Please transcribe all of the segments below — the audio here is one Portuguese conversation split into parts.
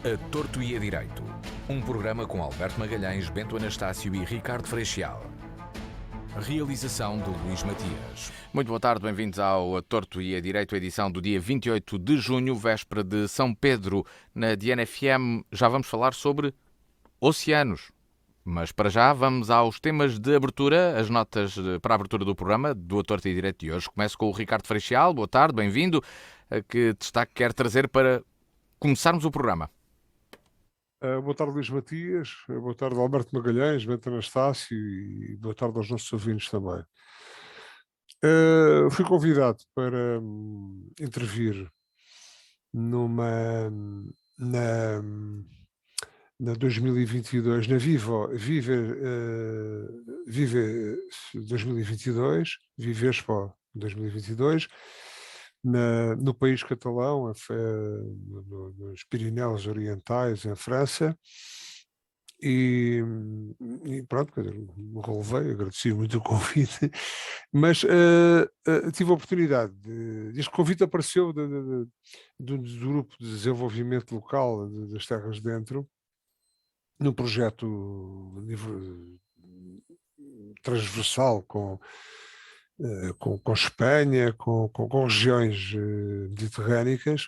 A Torto e a Direito. Um programa com Alberto Magalhães, Bento Anastácio e Ricardo Freixal. Realização de Luís Matias. Muito boa tarde, bem-vindos ao A Torto e a Direito, edição do dia 28 de junho, véspera de São Pedro. Na Diana FM já vamos falar sobre oceanos. Mas para já vamos aos temas de abertura, as notas para a abertura do programa do A Torto e a Direito de hoje. Começo com o Ricardo Freixal. Boa tarde, bem-vindo. Que destaque quer trazer para começarmos o programa? Boa tarde, Luís Matias, boa tarde, Alberto Magalhães, Bento Anastácio e boa tarde aos nossos ouvintes também. Fui convidado para intervir na 2022, na Vive 2022, Vive Expo 2022, no país catalão, nos Pirineus Orientais, em França, e pronto, me relevei, agradeci muito o convite, mas tive a oportunidade, este convite apareceu do grupo de desenvolvimento local das Terras de Dentro, num projeto transversal com Espanha, com regiões mediterrânicas,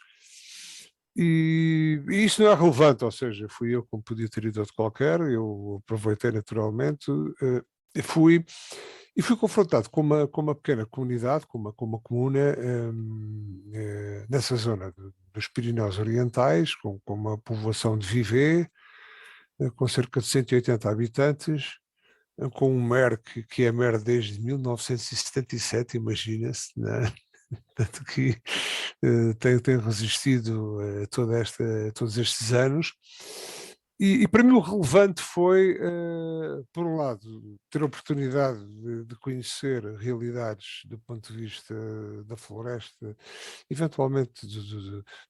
e isso não é relevante, ou seja, fui eu como podia ter ido outro qualquer, eu aproveitei naturalmente, fui confrontado com uma pequena comunidade, com uma comuna nessa zona dos Pirineus Orientais, com uma povoação de Viver, com cerca de 180 habitantes, com um maire que é maire desde 1977, imagina-se, né? Tanto que tem resistido todos estes anos. E para mim o relevante foi, por um lado, ter a oportunidade de conhecer realidades do ponto de vista da floresta, eventualmente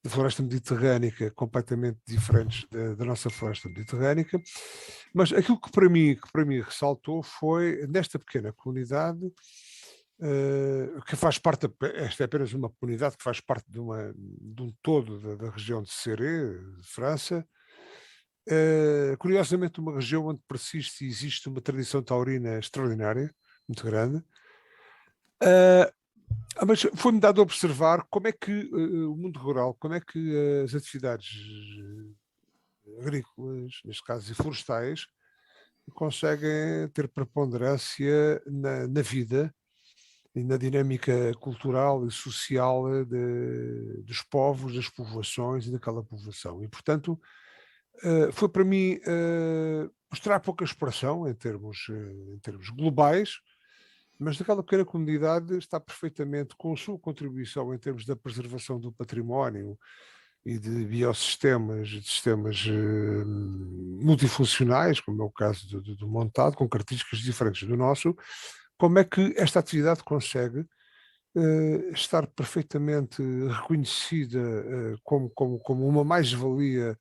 da floresta mediterrânica, completamente diferentes da nossa floresta mediterrânica, mas aquilo que para mim ressaltou foi, nesta pequena comunidade, que faz parte, esta é apenas uma comunidade que faz parte de um todo da região de Serré, de França, curiosamente uma região onde persiste e existe uma tradição taurina extraordinária, muito grande, mas foi-me dado a observar como é que o mundo rural, como é que as atividades agrícolas, neste caso e florestais, conseguem ter preponderância na vida e na dinâmica cultural e social dos povos, das povoações e daquela povoação. E, portanto, foi para mim mostrar pouca expressão em termos globais, mas naquela pequena comunidade está perfeitamente com a sua contribuição em termos da preservação do património e de biossistemas, de sistemas multifuncionais, como é o caso do montado, com características diferentes do nosso. Como é que esta atividade consegue estar perfeitamente reconhecida como uma mais-valia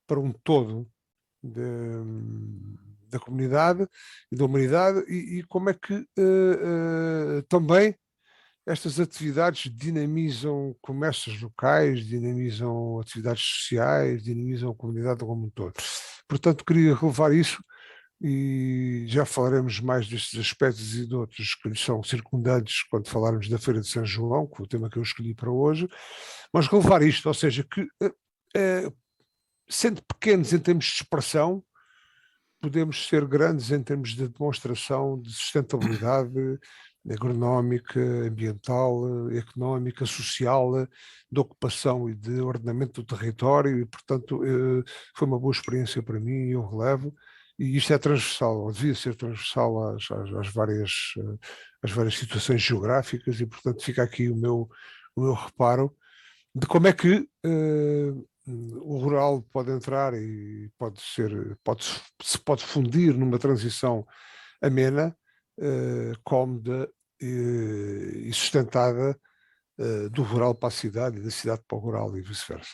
para um todo da comunidade e da humanidade, e como é que também estas atividades dinamizam comércios locais, dinamizam atividades sociais, dinamizam a comunidade como um todo. Portanto, queria relevar isso, e já falaremos mais destes aspectos e de outros que lhes são circundantes quando falarmos da Feira de São João, que é o tema que eu escolhi para hoje, mas relevar isto, ou seja, que sendo pequenos em termos de expressão, podemos ser grandes em termos de demonstração de sustentabilidade agronómica, ambiental, económica, social, de ocupação e de ordenamento do território, e portanto foi uma boa experiência para mim, e eu relevo, e isto é transversal, ou devia ser transversal às várias situações geográficas, e portanto fica aqui o meu reparo de como é que o rural pode entrar e se pode fundir numa transição amena, cómoda e sustentada, do rural para a cidade e da cidade para o rural e vice-versa.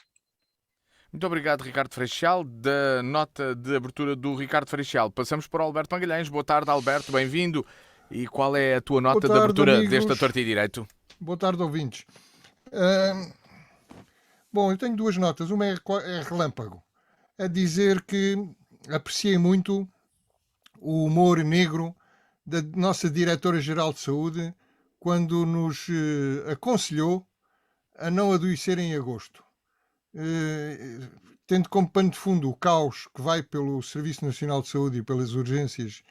Muito obrigado, Ricardo Freixal. Da nota de abertura do Ricardo Freixal, passamos para o Alberto Magalhães. Boa tarde, Alberto, bem-vindo. E qual é a tua nota de abertura amigos. deste A Torto e Direito? Boa tarde, ouvintes. Bom, eu tenho duas notas. Uma é relâmpago. a dizer que apreciei muito o humor negro da nossa Diretora-Geral de Saúde quando nos aconselhou a não adoecer em agosto. Tendo como pano de fundo o caos que vai pelo Serviço Nacional de Saúde e pelas urgências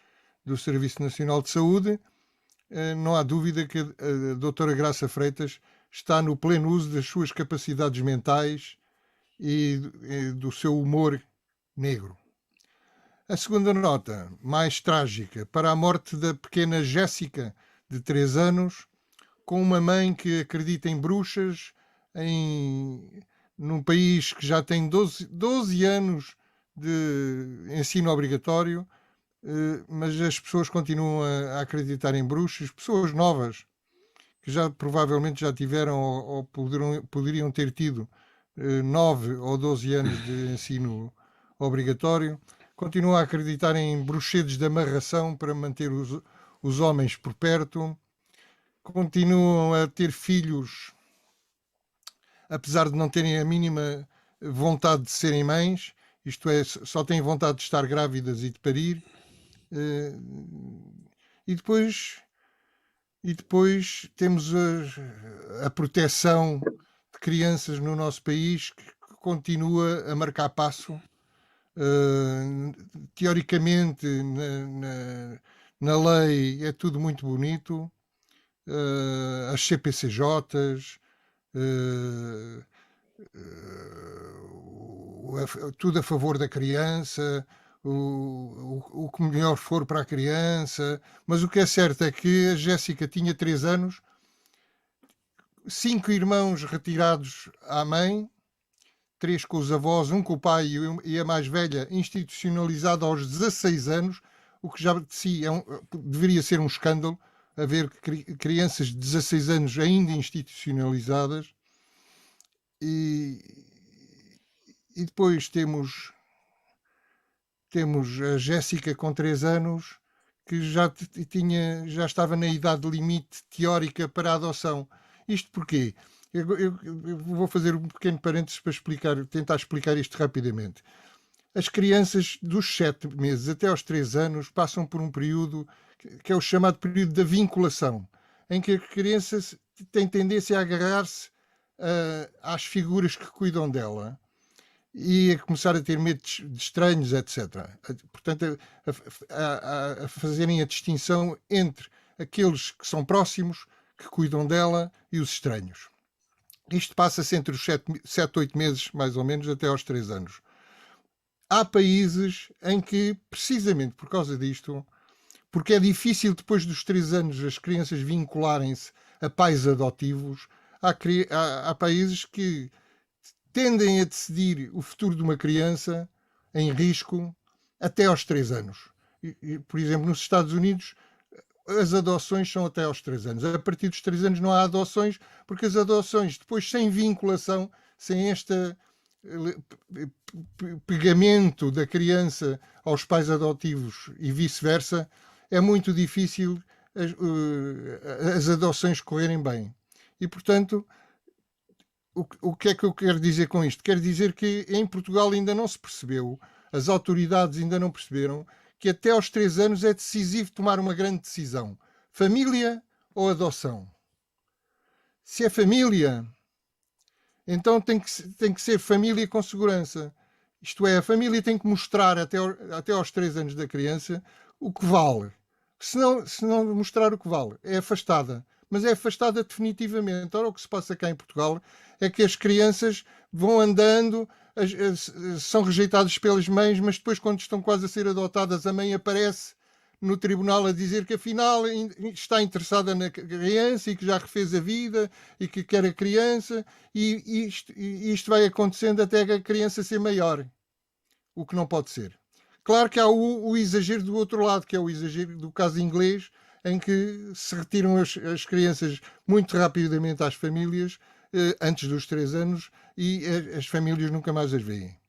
do Serviço Nacional de Saúde, não há dúvida que a doutora Graça Freitas está no pleno uso das suas capacidades mentais e do seu humor negro. A segunda nota, mais trágica, para a morte da pequena Jéssica, de 3 anos, com uma mãe que acredita em bruxas, num país que já tem 12 anos de ensino obrigatório, mas as pessoas continuam a acreditar em bruxas, pessoas novas, que já provavelmente já tiveram ou poderiam ter tido 9 ou 12 anos de ensino obrigatório, continuam a acreditar em bruxedos de amarração para manter os homens por perto, continuam a ter filhos, apesar de não terem a mínima vontade de serem mães, isto é, só têm vontade de estar grávidas e de parir. E depois temos a proteção de crianças no nosso país que continua a marcar passo. Teoricamente, na lei é tudo muito bonito. As CPCJs, tudo a favor da criança, o que melhor for para a criança, mas o que é certo é que a Jéssica tinha 3 anos, 5 irmãos retirados à mãe, 3 com os avós, 1 com o pai e a mais velha institucionalizada aos 16 anos, o que já de si deveria ser um escândalo, haver crianças de 16 anos ainda institucionalizadas. E depois temos a Jéssica com 3 anos, que já estava na idade limite teórica para a adoção. Isto porquê? Eu vou fazer um pequeno parênteses para tentar explicar isto rapidamente. As crianças dos 7 meses até aos 3 anos passam por um período que é o chamado período da vinculação, em que a criança tem tendência a agarrar-se às figuras que cuidam dela e a começar a ter medo de estranhos, etc. Portanto, a fazerem a distinção entre aqueles que são próximos, que cuidam dela, e os estranhos. Isto passa-se entre os 7, 8 meses, mais ou menos, até aos 3 anos. Há países em que, precisamente por causa disto, porque é difícil depois dos 3 anos as crianças vincularem-se a pais adotivos, há países que tendem a decidir o futuro de uma criança em risco até aos 3 anos. Por exemplo, nos Estados Unidos, as adoções são até aos 3 anos. A partir dos 3 anos não há adoções, porque as adoções, depois sem vinculação, sem este pegamento da criança aos pais adotivos e vice-versa, é muito difícil as adoções correrem bem. E, portanto, o que é que eu quero dizer com isto? Quero dizer que em Portugal ainda não se percebeu, as autoridades ainda não perceberam, que até aos 3 anos é decisivo tomar uma grande decisão. Família ou adoção? Se é família, então tem que ser família com segurança. Isto é, a família tem que mostrar até aos 3 anos da criança o que vale. Se não mostrar o que vale, é afastada. Mas é afastada definitivamente. Ora, o que se passa cá em Portugal é que as crianças vão andando, são rejeitadas pelas mães, mas depois, quando estão quase a ser adotadas, a mãe aparece no tribunal a dizer que afinal está interessada na criança e que já refez a vida e que quer a criança, e isto vai acontecendo até que a criança ser maior, o que não pode ser. Claro que há o exagero do outro lado, que é o exagero do caso inglês, em que se retiram as crianças muito rapidamente às famílias, antes dos 3 anos, e as famílias nunca mais as veem.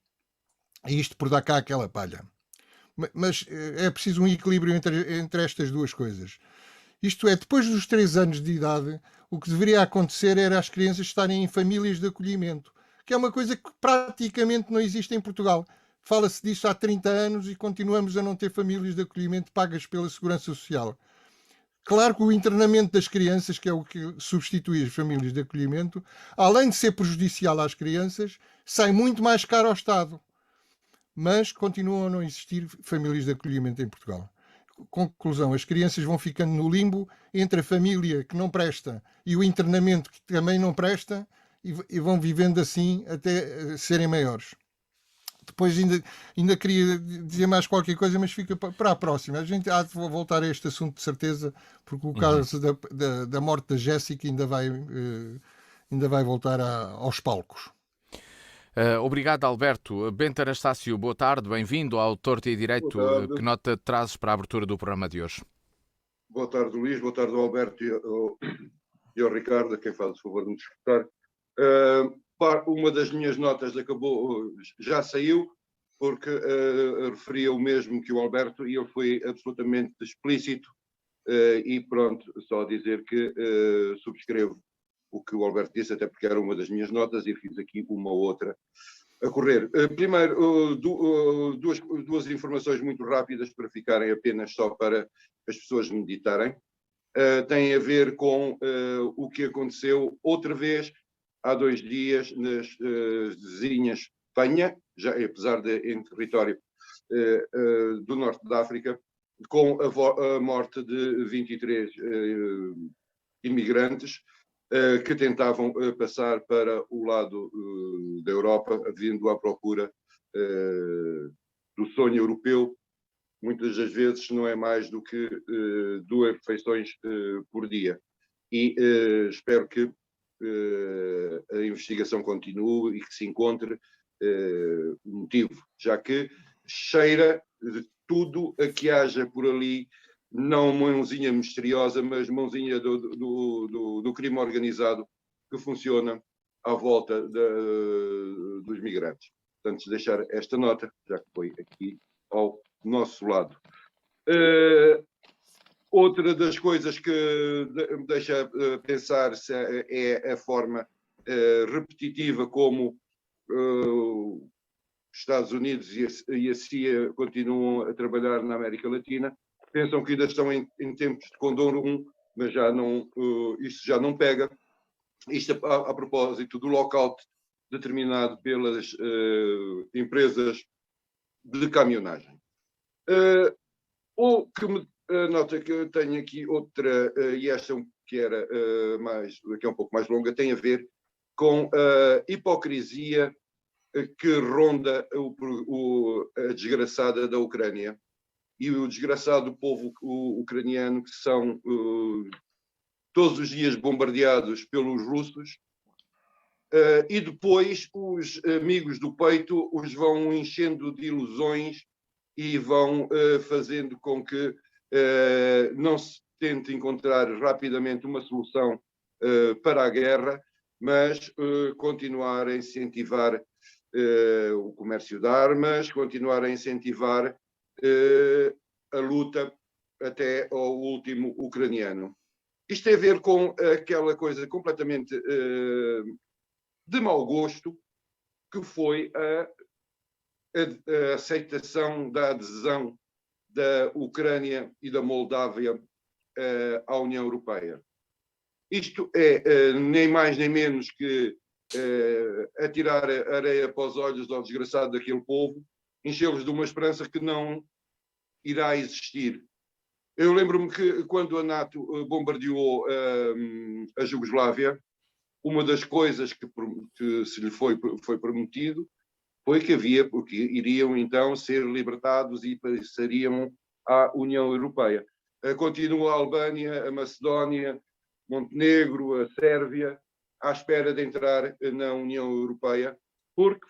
E isto por dar cá aquela palha. Mas é preciso um equilíbrio entre estas duas coisas. Isto é, depois dos 3 anos de idade, o que deveria acontecer era as crianças estarem em famílias de acolhimento, que é uma coisa que praticamente não existe em Portugal. fala-se disto há 30 anos e continuamos a não ter famílias de acolhimento pagas pela Segurança Social. Claro que o internamento das crianças, que é o que substitui as famílias de acolhimento, além de ser prejudicial às crianças, sai muito mais caro ao Estado. Mas continuam a não existir famílias de acolhimento em Portugal. Conclusão, as crianças vão ficando no limbo entre a família que não presta e o internamento que também não presta e vão vivendo assim até serem maiores. Depois ainda queria dizer mais qualquer coisa, mas fica para a próxima. A gente há de voltar a este assunto de certeza, porque o caso da morte da Jéssica ainda vai voltar aos palcos. Obrigado, Alberto. Bento Anastácio, boa tarde, bem-vindo ao Torto e Direito. Que nota trazes para a abertura do programa de hoje? Boa tarde, Luís, boa tarde ao Alberto e ao Ricardo, a quem faz o favor de me escutar. Uma das minhas notas já saiu, porque referia o mesmo que o Alberto e ele foi absolutamente explícito e pronto, só dizer que subscrevo o que o Alberto disse, até porque era uma das minhas notas e fiz aqui uma outra a correr. Primeiro, duas informações muito rápidas para ficarem apenas só para as pessoas meditarem. Tem a ver com o que aconteceu outra vez há 2 dias nas vizinhas Espanha, já apesar de em território do norte da África, com a morte de 23 imigrantes que tentavam passar para o lado da Europa, vindo à procura do sonho europeu. Muitas das vezes não é mais do que 2 refeições por dia. E espero que a investigação continue e que se encontre o motivo, já que cheira de tudo a que haja por ali, não mãozinha misteriosa, mas mãozinha do crime organizado que funciona à volta dos migrantes. Portanto, deixar esta nota, já que foi aqui ao nosso lado. Outra das coisas que me deixa pensar é a forma repetitiva como os Estados Unidos e a CIA continuam a trabalhar na América Latina. Pensam que ainda estão em tempos de Condor 1, mas isto já não pega. Isto a propósito do lockout determinado pelas empresas de caminhonagem. A nota que eu tenho aqui, outra, e esta que é um pouco mais longa, tem a ver com a hipocrisia que ronda a desgraçada da Ucrânia e o desgraçado povo ucraniano, que são todos os dias bombardeados pelos russos, e depois os amigos do peito os vão enchendo de ilusões e vão fazendo com que não se tente encontrar rapidamente uma solução para a guerra, mas continuar a incentivar o comércio de armas, continuar a incentivar a luta até ao último ucraniano. Isto tem a ver com aquela coisa completamente de mau gosto, que foi a aceitação da adesão da Ucrânia e da Moldávia à União Europeia. Isto é nem mais nem menos que atirar areia para os olhos ao desgraçado daquele povo, enchê-los de uma esperança que não irá existir. Eu lembro-me que quando a NATO bombardeou a Jugoslávia, uma das coisas que se lhe foi prometido foi que porque iriam então ser libertados e passariam à União Europeia. Continua a Albânia, a Macedónia, Montenegro, a Sérvia, à espera de entrar na União Europeia, porque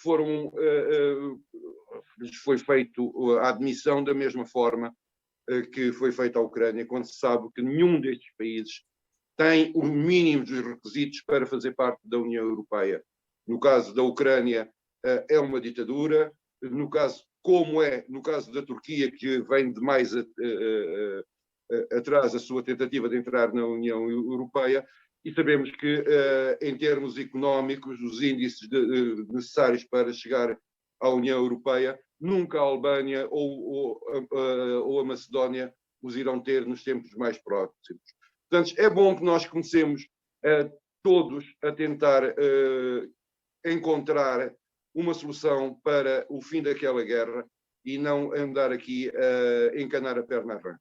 lhes foi feito a admissão da mesma forma que foi feita à Ucrânia, quando se sabe que nenhum destes países tem o mínimo dos requisitos para fazer parte da União Europeia. No caso da Ucrânia, é uma ditadura, no caso da Turquia, que vem de mais atrás a sua tentativa de entrar na União Europeia, e sabemos que, em termos económicos, os índices necessários para chegar à União Europeia, nunca a Albânia ou a Macedónia os irão ter nos tempos mais próximos. Portanto, é bom que nós comecemos todos a tentar encontrar uma solução para o fim daquela guerra e não andar aqui a encanar a perna à rã.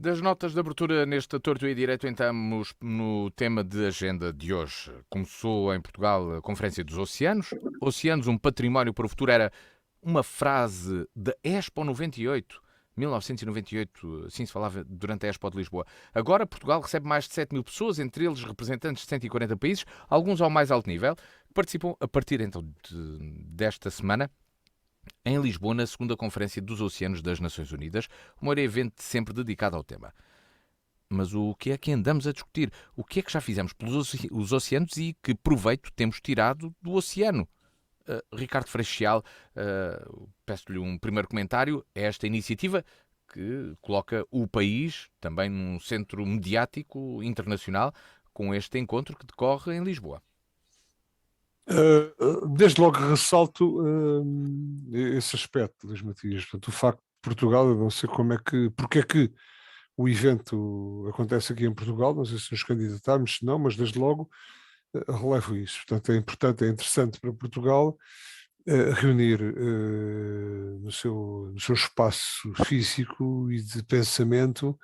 Das notas de abertura neste Torto e Direito, entramos no tema de agenda de hoje. Começou em Portugal a Conferência dos Oceanos. Oceanos, um património para o futuro, era uma frase da Expo 98. 1998, assim se falava durante a Expo de Lisboa. Agora, Portugal recebe mais de 7 mil pessoas, entre eles representantes de 140 países, alguns ao mais alto nível, que participam a partir então desta semana em Lisboa, na segunda Conferência dos Oceanos das Nações Unidas, o maior evento sempre dedicado ao tema. Mas o que é que andamos a discutir? O que é que já fizemos pelos oceanos e que proveito temos tirado do oceano? Ricardo Freixal, peço-lhe um primeiro comentário a esta iniciativa que coloca o país também num centro mediático internacional com este encontro que decorre em Lisboa. Desde logo ressalto esse aspecto, Luís Matias. Portanto, o facto de Portugal, eu não sei porque é que o evento acontece aqui em Portugal, não sei se nos candidatámos, se não, mas desde logo relevo isso. Portanto, é importante, é interessante para Portugal reunir no seu espaço físico e de pensamento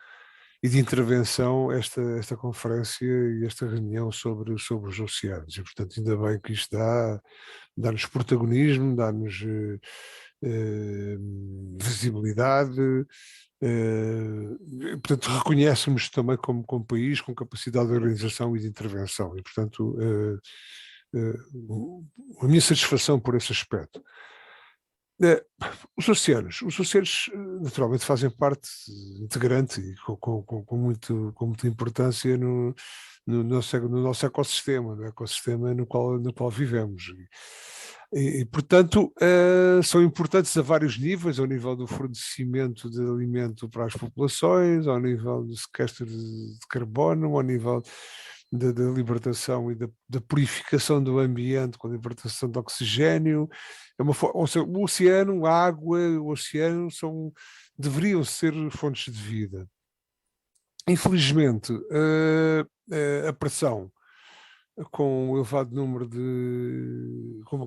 e de intervenção esta conferência e esta reunião sobre os oceanos. E, portanto, ainda bem que isto dá-nos protagonismo, dá-nos visibilidade, portanto, reconhece-nos também como país com capacidade de organização e de intervenção. E, portanto, a minha satisfação por esse aspecto. Os oceanos naturalmente fazem parte integrante e com muita importância no nosso ecossistema, no ecossistema no qual vivemos. E, portanto, são importantes a vários níveis, ao nível do fornecimento de alimento para as populações, ao nível do sequestro de carbono, ao nível da libertação e da purificação do ambiente com a libertação de oxigênio. Ou seja, o oceano, a água, o oceano deveriam ser fontes de vida. Infelizmente, a pressão com um elevado número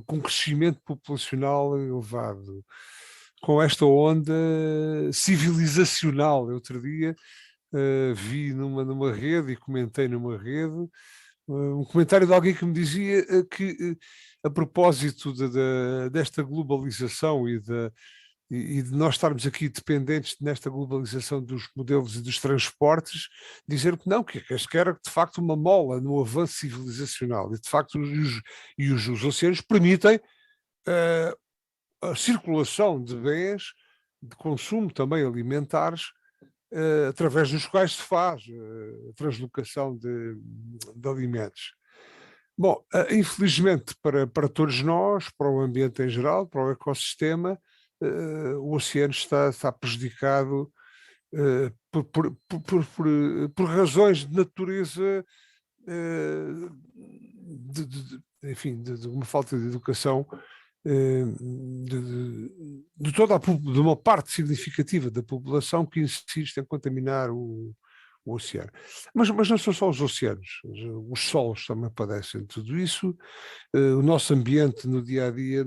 com crescimento populacional elevado, com esta onda civilizacional. Outro dia vi numa rede e comentei numa rede um comentário de alguém que me dizia que a propósito desta globalização e de nós estarmos aqui dependentes nesta globalização dos modelos e dos transportes, dizer que não, que este era de facto uma mola no avanço civilizacional e de facto os oceanos permitem a circulação de bens de consumo também alimentares através dos quais se faz a translocação de alimentos. Bom, infelizmente para todos nós, para o ambiente em geral, para o ecossistema, o oceano está prejudicado por razões de natureza, de uma falta de educação de uma parte significativa da população que insiste em contaminar o oceano. Mas não são só os oceanos, os solos também padecem de tudo isso. O nosso ambiente no dia a dia,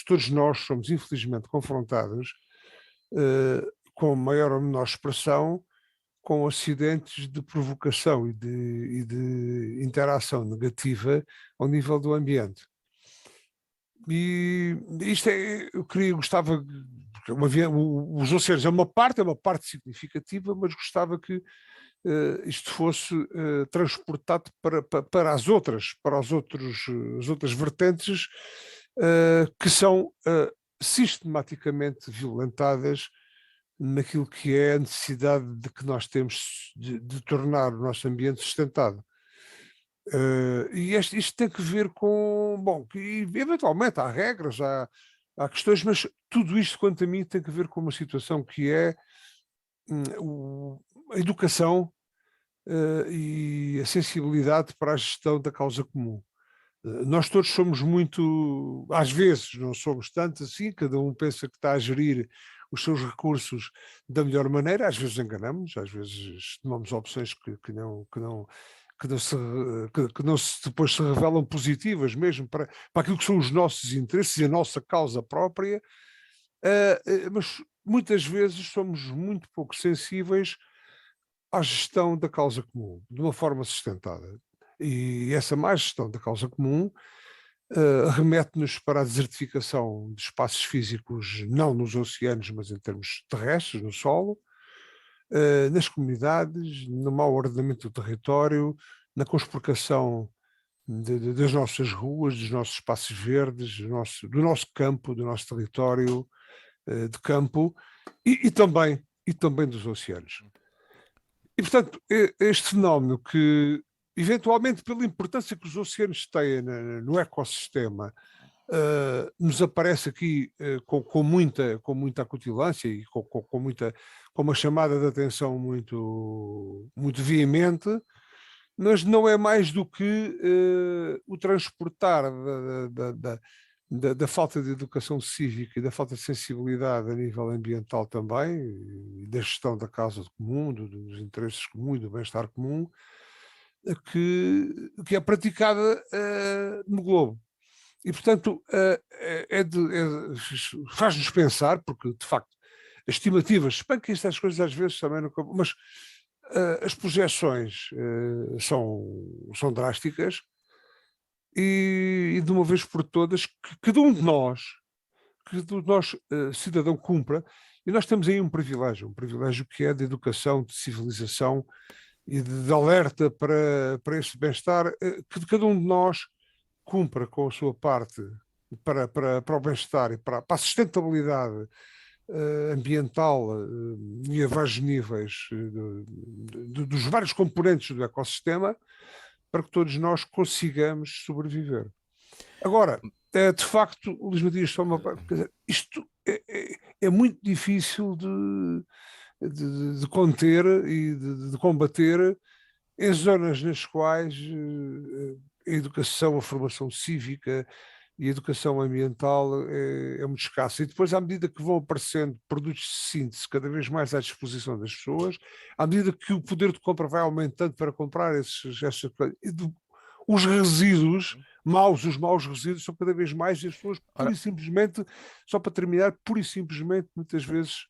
todos nós somos infelizmente confrontados com maior ou menor expressão com acidentes de provocação e de interação negativa ao nível do ambiente. E isto gostava, os oceanos é uma parte significativa, mas gostava que isto fosse transportado para as outras vertentes que são sistematicamente violentadas naquilo que é a necessidade de que nós temos de tornar o nosso ambiente sustentável. E isto tem que ver com, bom, que eventualmente há regras, há questões, mas tudo isto, quanto a mim, tem que ver com uma situação que é a educação e a sensibilidade para a gestão da causa comum. Nós todos somos muito, às vezes não somos tanto assim, cada um pensa que está a gerir os seus recursos da melhor maneira, às vezes enganamos, às vezes tomamos opções que não se, depois se revelam positivas mesmo para aquilo que são os nossos interesses e a nossa causa própria, mas muitas vezes somos muito pouco sensíveis à gestão da causa comum, de uma forma sustentada. E essa má gestão da causa comum remete-nos para a desertificação de espaços físicos, não nos oceanos, mas em termos terrestres, no solo, nas comunidades, no mau ordenamento do território, na conspurcação das nossas ruas, dos nossos espaços verdes, do nosso campo, do nosso território de campo e também dos oceanos. E, portanto, este fenómeno que, eventualmente, pela importância que os oceanos têm no ecossistema, nos aparece aqui com muita acutilância e com uma chamada de atenção muito veemente, mas não é mais do que o transportar da falta de educação cívica e da falta de sensibilidade a nível ambiental também, e da gestão da causa comum, dos interesses comuns, do bem-estar comum, que é praticada no globo. E, portanto, faz-nos pensar, porque, de facto, as estimativas, se bem que estas coisas às vezes também não... Mas as projeções são drásticas e, de uma vez por todas, que cada um de nós, cidadão, cumpra. E nós temos aí um privilégio que é de educação, de civilização e de alerta para esse bem-estar, que cada um de nós cumpra com a sua parte para o bem-estar e para a sustentabilidade ambiental e a vários níveis dos vários componentes do ecossistema, para que todos nós consigamos sobreviver. Agora, de facto, Luís Matias, isto é muito difícil de conter e de combater em zonas nas quais a educação, a formação cívica e a educação ambiental é muito escassa. E depois, à medida que vão aparecendo produtos de síntese cada vez mais à disposição das pessoas, à medida que o poder de compra vai aumentando para comprar os resíduos maus, os maus resíduos são cada vez mais, e as pessoas, pura e simplesmente, só para terminar, pura e simplesmente, muitas vezes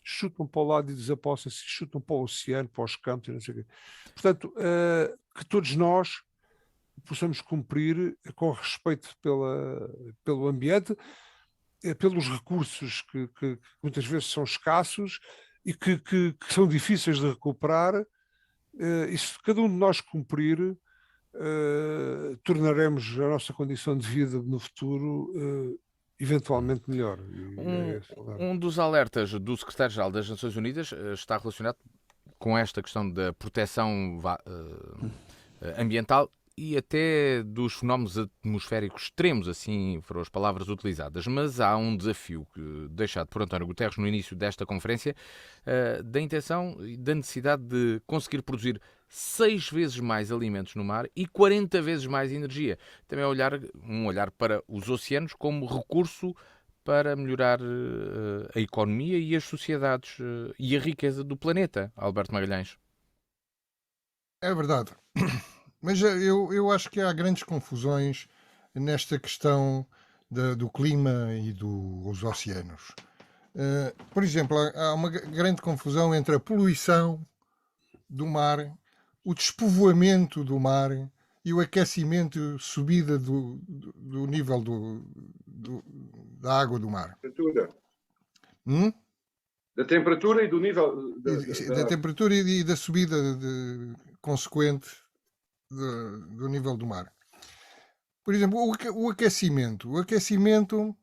chutam para o lado e desapossam-se, chutam para o oceano, para os campos, e não sei o quê. Portanto, que todos nós possamos cumprir com respeito pelo ambiente, pelos recursos que muitas vezes são escassos e que são difíceis de recuperar. E se cada um de nós cumprir, tornaremos a nossa condição de vida no futuro eventualmente melhor. Um dos alertas do Secretário-Geral das Nações Unidas está relacionado com esta questão da proteção ambiental e até dos fenómenos atmosféricos extremos, assim foram as palavras utilizadas. Mas há um desafio deixado por António Guterres no início desta conferência, da intenção e da necessidade de conseguir produzir 6 vezes mais alimentos no mar e 40 vezes mais energia. Também um olhar para os oceanos como recurso para melhorar a economia e as sociedades e a riqueza do planeta. Alberto Magalhães. É verdade. Mas eu acho que há grandes confusões nesta questão do clima e dos oceanos. Por exemplo, há uma grande confusão entre a poluição do mar, o despovoamento do mar e o aquecimento, subida do nível da água do mar. Da temperatura e do nível... Da temperatura e da subida consequente do nível do mar. Por exemplo, o aquecimento. O aquecimento,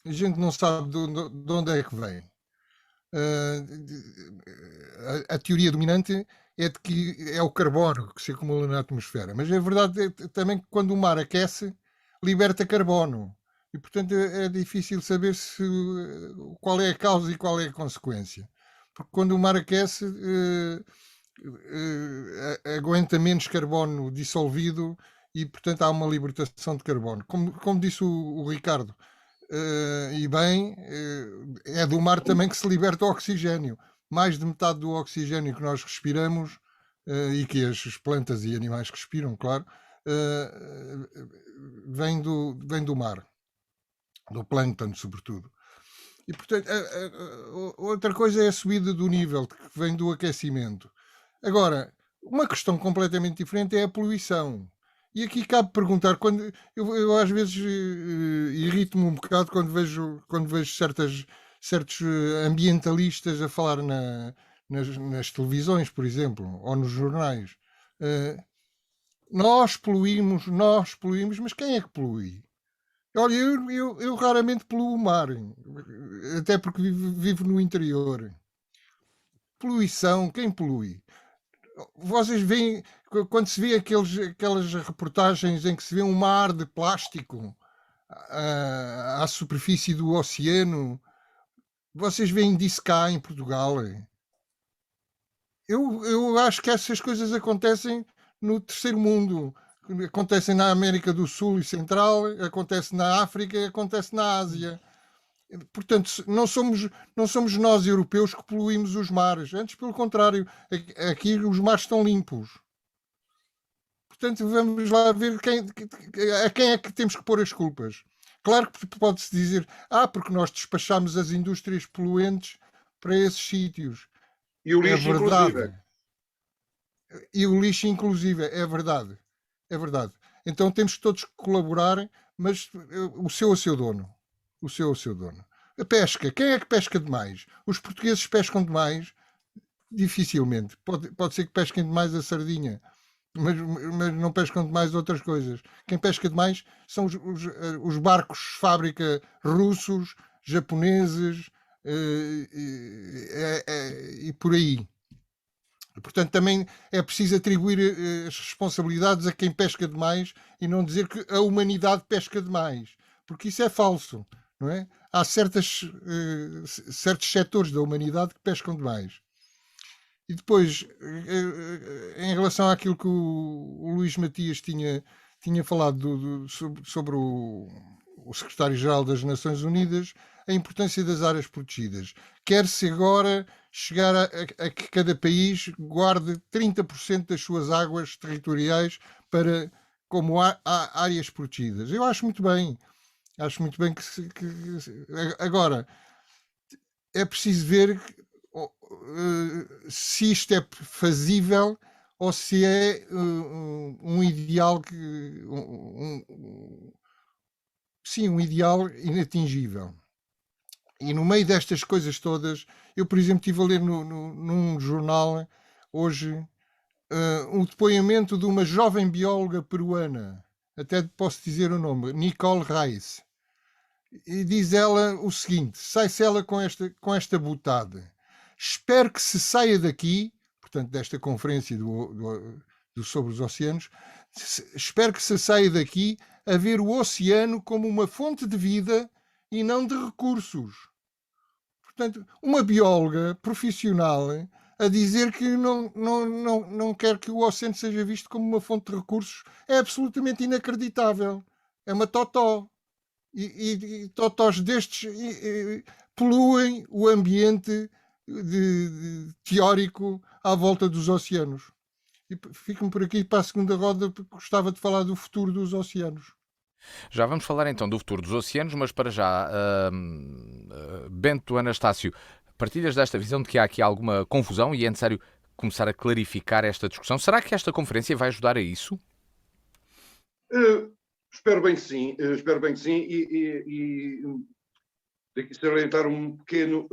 a gente não sabe de onde é que vem. A teoria dominante é de que é o carbono que se acumula na atmosfera. Mas é verdade também que quando o mar aquece, liberta carbono. E, portanto, é difícil saber qual é a causa e qual é a consequência. Porque quando o mar aquece... aguenta menos carbono dissolvido e, portanto, há uma libertação de carbono. Como disse o Ricardo, e bem, é do mar também que se liberta o oxigênio. Mais de metade do oxigênio que nós respiramos, e que as plantas e animais respiram, claro, vem do mar, do plâncton, sobretudo. E, portanto, outra coisa é a subida do nível, que vem do aquecimento. Agora, uma questão completamente diferente é a poluição. E aqui cabe perguntar, quando eu às vezes irrito-me um bocado quando vejo certos ambientalistas a falar nas televisões, por exemplo, ou nos jornais. Nós poluímos, mas quem é que polui? Olha, eu raramente poluo o mar, até porque vivo no interior. Poluição, quem polui? Vocês veem, quando se vê aquelas reportagens em que se vê um mar de plástico à superfície do oceano, vocês veem disso cá em Portugal? Eu acho que essas coisas acontecem no terceiro mundo. Acontecem na América do Sul e Central, acontece na África, acontece na Ásia. Portanto, não somos nós europeus que poluímos os mares. Antes, pelo contrário, aqui os mares estão limpos. Portanto, vamos lá ver a quem é que temos que pôr as culpas. Claro que pode-se dizer, porque nós despachamos as indústrias poluentes para esses sítios. E o lixo, inclusive. E o lixo, inclusive, é verdade. É verdade. Então temos todos que colaborar, mas o seu dono. O seu dono. A pesca. Quem é que pesca demais? Os portugueses pescam demais? Dificilmente. Pode ser que pesquem demais a sardinha, mas não pescam demais outras coisas. Quem pesca demais são os barcos fábrica russos, japoneses e por aí. Portanto, também é preciso atribuir as responsabilidades a quem pesca demais e não dizer que a humanidade pesca demais, porque isso é falso, não é? Há certos setores da humanidade que pescam demais. E depois, em relação àquilo que o Luís Matias tinha falado sobre o secretário-geral das Nações Unidas, a importância das áreas protegidas. Quer-se agora chegar a que cada país guarde 30% das suas águas territoriais como áreas protegidas. Eu acho muito bem. Acho muito bem que agora é preciso ver se isto é fazível ou se é um ideal um ideal inatingível. E no meio destas coisas todas, eu, por exemplo, estive a ler num jornal hoje um depoimento de uma jovem bióloga peruana, até posso dizer o nome, Nicole Reis. E diz ela o seguinte, sai-se ela com esta botada. Espero que se saia daqui, portanto, desta conferência sobre os oceanos, espero que se saia daqui a ver o oceano como uma fonte de vida e não de recursos. Portanto, uma bióloga profissional a dizer que não quer que o oceano seja visto como uma fonte de recursos é absolutamente inacreditável. É uma totó. E totós destes poluem o ambiente teórico à volta dos oceanos. E fico-me por aqui para a segunda roda, porque gostava de falar do futuro dos oceanos. Já vamos falar então do futuro dos oceanos, mas para já, Bento Anastácio, partilhas desta visão de que há aqui alguma confusão e é necessário começar a clarificar esta discussão? Será que esta conferência vai ajudar a isso? Espero bem que sim, e daqui salientar um pequeno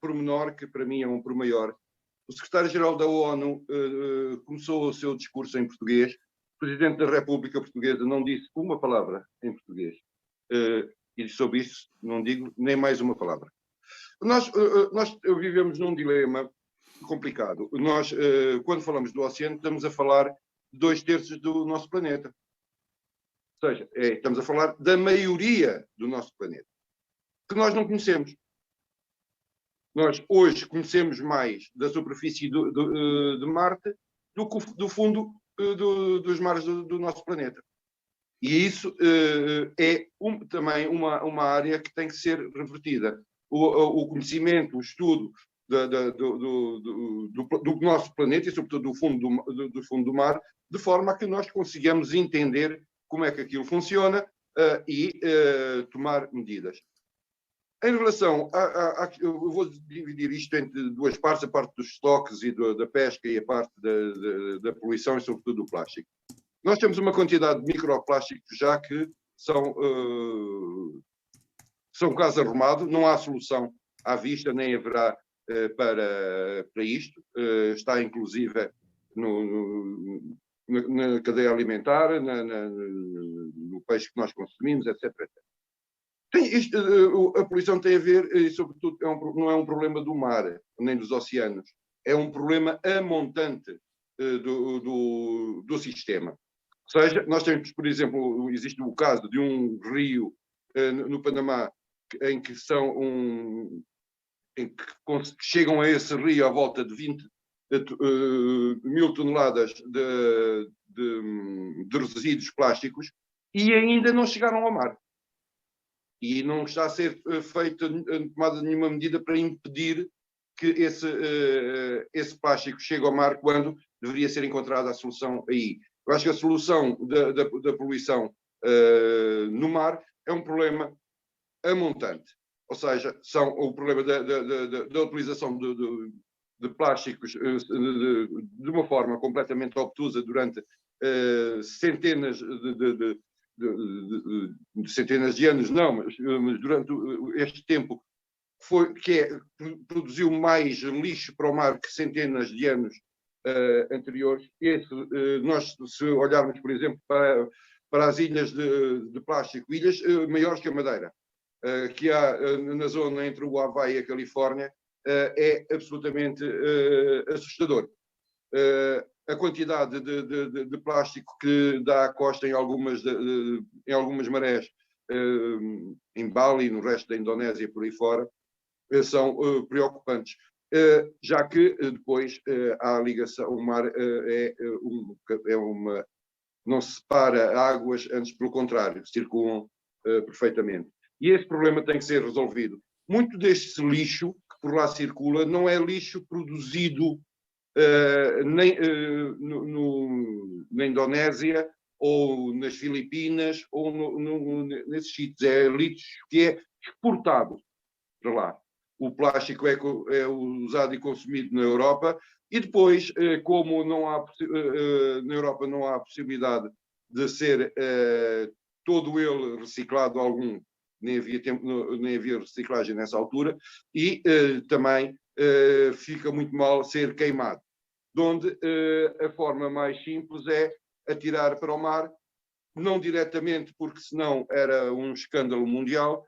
pormenor que para mim é um pormenor. O secretário-geral da ONU começou o seu discurso em português. O Presidente da República Portuguesa não disse uma palavra em português. E sobre isso não digo nem mais uma palavra. Nós vivemos num dilema complicado. Nós, quando falamos do oceano, estamos a falar de 2/3 do nosso planeta. Ou seja, estamos a falar da maioria do nosso planeta, que nós não conhecemos. Nós hoje conhecemos mais da superfície de Marte do que do fundo dos mares do nosso planeta. E isso é também uma área que tem que ser revertida. O conhecimento, o estudo do nosso planeta e, sobretudo, do fundo do mar, de forma a que nós consigamos entender como é que aquilo funciona e tomar medidas. Em relação eu vou dividir isto entre duas partes, a parte dos estoques e da pesca e a parte da poluição e, sobretudo, do plástico. Nós temos uma quantidade de microplásticos já que são caso arrumado, não há solução à vista, nem haverá para isto. Está, inclusive, na cadeia alimentar, no peixe que nós consumimos, etc. A poluição tem a ver, e sobretudo, não é um problema do mar, nem dos oceanos, é um problema amontante do sistema. Ou seja, nós temos, por exemplo, existe o caso de um rio no Panamá em que chegam a esse rio à volta de 20 mil toneladas de resíduos plásticos e ainda não chegaram ao mar. E não está a ser tomada nenhuma medida para impedir que esse plástico chegue ao mar quando deveria ser encontrada a solução aí. Eu acho que a solução da poluição no mar é um problema amontante. Ou seja, o problema da utilização de plásticos de uma forma completamente obtusa durante centenas centenas de anos, não, mas durante este tempo produziu mais lixo para o mar que centenas de anos anteriores. Nós, se olharmos, por exemplo, para as ilhas de plástico, ilhas maiores que a Madeira, que há na zona entre o Havaí e a Califórnia, é absolutamente assustador. A quantidade de plástico que dá à costa em algumas marés, em Bali, no resto da Indonésia, por aí fora, são preocupantes. Já que depois há a ligação, o mar não separa águas, antes pelo contrário, circulam perfeitamente. E esse problema tem que ser resolvido. Muito deste lixo que por lá circula não é lixo produzido na Indonésia ou nas Filipinas ou nesses sítios. É lixo que é exportado para lá. O plástico é usado e consumido na Europa e depois, como na Europa não há possibilidade de ser todo ele reciclado, nem havia reciclagem nessa altura, e também fica muito mal ser queimado. Onde a forma mais simples é atirar para o mar, não diretamente, porque senão era um escândalo mundial.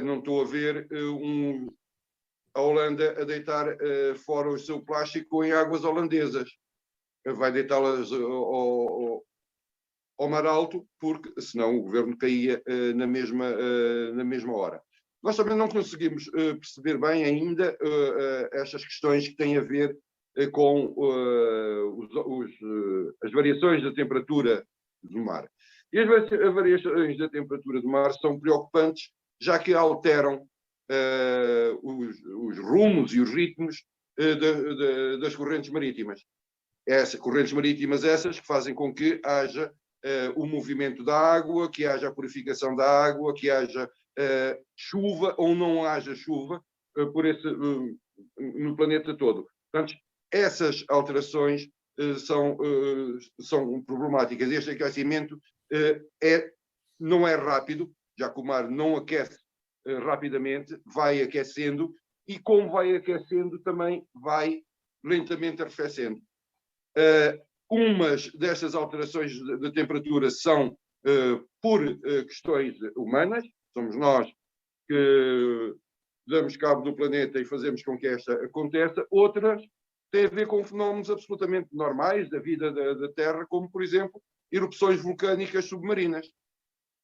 Não estou a ver a Holanda a deitar fora o seu plástico em águas holandesas. Vai deitá-las ao mar alto, porque senão o governo caía na mesma hora. Nós também não conseguimos perceber bem ainda estas questões que têm a ver com as variações da temperatura do mar. E as variações da temperatura do mar são preocupantes, já que alteram os rumos e os ritmos das correntes marítimas. Correntes marítimas essas que fazem com que haja o movimento da água, que haja a purificação da água, que haja chuva ou não haja chuva no planeta todo. Portanto, essas alterações são problemáticas. Este aquecimento não é rápido, já que o mar não aquece rapidamente, vai aquecendo e, como vai aquecendo, também vai lentamente arrefecendo. Umas destas alterações de temperatura são por questões humanas, somos nós que damos cabo do planeta e fazemos com que esta aconteça. Outras têm a ver com fenómenos absolutamente normais da vida da Terra, como, por exemplo, erupções vulcânicas submarinas,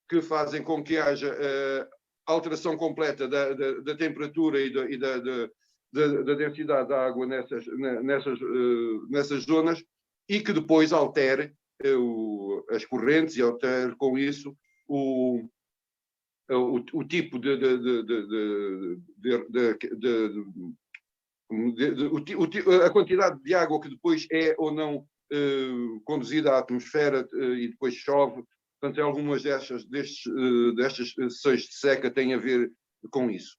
que fazem com que haja alteração completa da temperatura e da densidade da água nessas zonas, e que depois altere as correntes e altere com isso o tipo a quantidade de água que depois é ou não conduzida à atmosfera e depois chove. Portanto, algumas destas sessões de seca têm a ver com isso.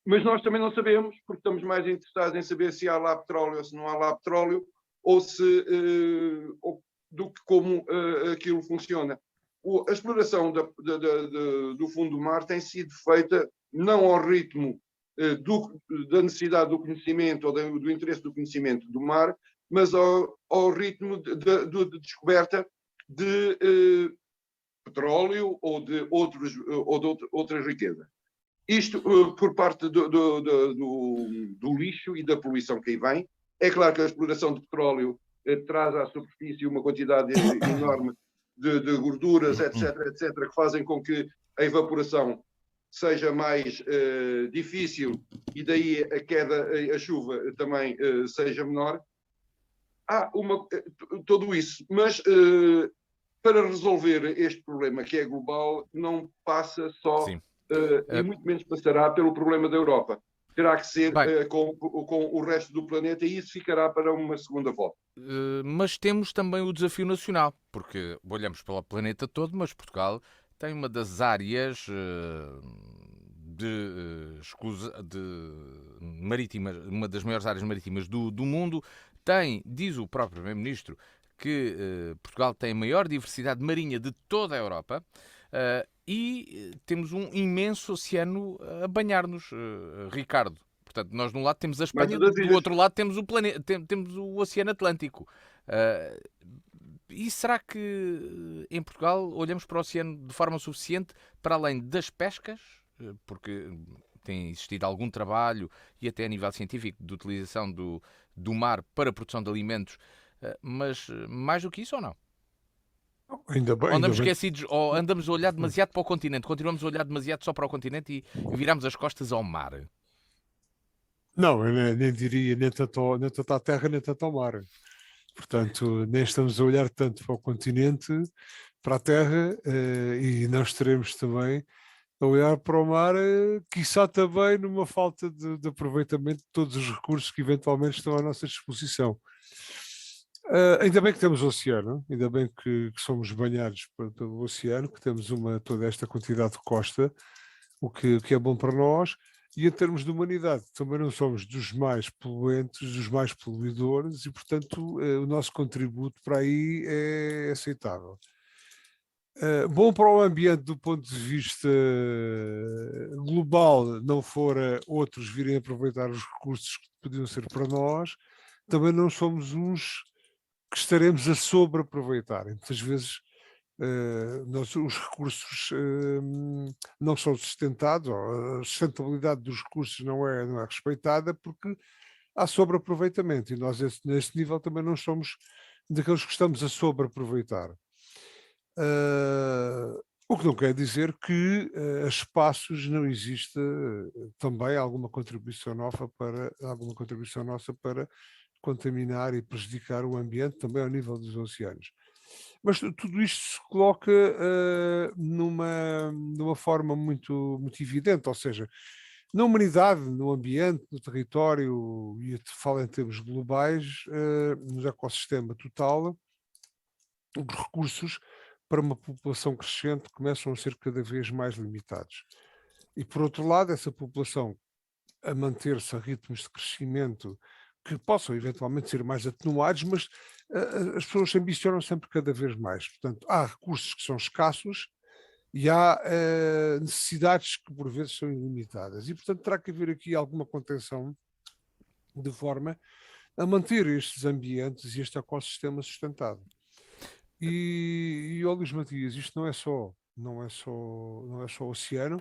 Mas nós também não sabemos, porque estamos mais interessados em saber se há lá petróleo ou se não há lá petróleo, ou do que como aquilo funciona. A exploração do fundo do mar tem sido feita não ao ritmo da necessidade do conhecimento ou do interesse do conhecimento do mar, mas ao ritmo de descoberta de petróleo ou de outras riquezas. Isto por parte do lixo e da poluição que aí vem. É claro que a exploração de petróleo traz à superfície uma quantidade enorme de gorduras, etc., que fazem com que a evaporação seja mais difícil e daí a chuva também seja menor. Há tudo isso, mas para resolver este problema que é global, não passa só, e muito menos passará pelo problema da Europa. Terá que ser com o resto do planeta e isso ficará para uma segunda volta. Mas temos também o desafio nacional, porque olhamos para o planeta todo, mas Portugal tem uma das áreas marítimas, uma das maiores áreas marítimas do mundo. Diz o próprio Primeiro-Ministro, que Portugal tem a maior diversidade marinha de toda a Europa e temos um imenso oceano a banhar-nos, Ricardo. Portanto, nós de um lado temos a Espanha, do outro lado temos temos o Oceano Atlântico. E será que em Portugal olhamos para o oceano de forma suficiente para além das pescas? Porque tem existido algum trabalho e até a nível científico de utilização do mar para a produção de alimentos, mas mais do que isso ou não? Ainda bem, ou andamos esquecidos, ou andamos a olhar demasiado para o continente, continuamos a olhar demasiado só para o continente e viramos as costas ao mar? Não, eu nem diria nem tanto à terra, nem tanto ao mar. Portanto, nem estamos a olhar tanto para o continente, para a terra, e nós estaremos também a olhar para o mar, quiçá também numa falta de aproveitamento de todos os recursos que eventualmente estão à nossa disposição. Ainda bem que temos o oceano, ainda bem que somos banhados pelo oceano, que temos toda esta quantidade de costa, o que é bom para nós. E em termos de humanidade, também não somos dos mais poluentes, dos mais poluidores, e, portanto, o nosso contributo para aí é aceitável. Bom para o ambiente do ponto de vista global, não fora outros virem aproveitar os recursos que podiam ser para nós, também não somos uns que estaremos a sobreaproveitar. Muitas vezes os recursos não são sustentados, ou a sustentabilidade dos recursos não é respeitada porque há sobreaproveitamento e nós neste nível também não somos daqueles que estamos a sobreaproveitar. O que não quer dizer que a espaços não exista também alguma contribuição nossa para contaminar e prejudicar o ambiente também ao nível dos oceanos. Mas tudo isto se coloca numa forma muito, muito evidente, ou seja, na humanidade, no ambiente, no território, e falo em termos globais, no ecossistema total, os recursos para uma população crescente começam a ser cada vez mais limitados. E, por outro lado, essa população a manter-se a ritmos de crescimento que possam eventualmente ser mais atenuados, mas as pessoas ambicionam sempre cada vez mais. Portanto, há recursos que são escassos e há necessidades que por vezes são ilimitadas. E, portanto, terá que haver aqui alguma contenção de forma a manter estes ambientes e este ecossistema sustentado. E Luís Matias, isto não é só oceano,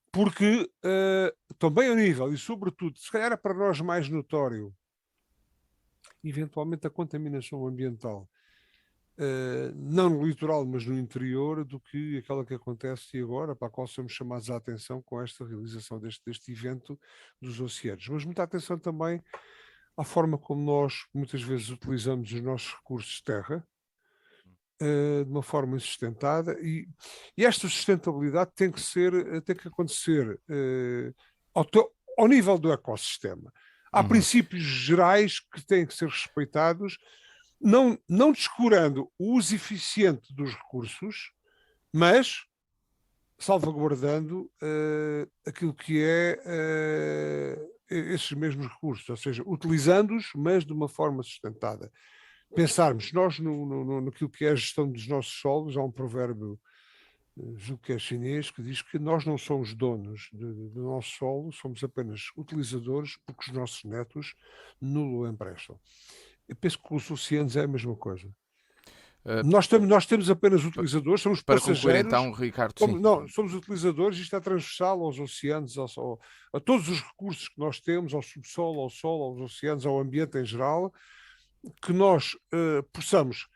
porque também ao nível, e sobretudo, se calhar é para nós mais notório, eventualmente a contaminação ambiental, não no litoral, mas no interior, do que aquela que acontece agora, para a qual somos chamados a atenção com esta realização deste evento dos oceanos. Mas muita atenção também à forma como nós muitas vezes utilizamos os nossos recursos de terra, de uma forma sustentada, e esta sustentabilidade tem que acontecer ao nível do ecossistema. Há princípios gerais que têm que ser respeitados, não descurando o uso eficiente dos recursos, mas salvaguardando aquilo que é esses mesmos recursos, ou seja, utilizando-os, mas de uma forma sustentada. Pensarmos, nós naquilo que é a gestão dos nossos solos, há um provérbio, julgo que é chinês, que diz que nós não somos donos do nosso solo, somos apenas utilizadores, porque os nossos netos nulo emprestam. Eu penso que com os oceanos é a mesma coisa. Nós temos apenas utilizadores, somos para passageiros. concluir então, Ricardo, Somos utilizadores, isto é transversal aos oceanos, a todos os recursos que nós temos, ao subsolo, ao solo, aos oceanos, ao ambiente em geral, que nós possamos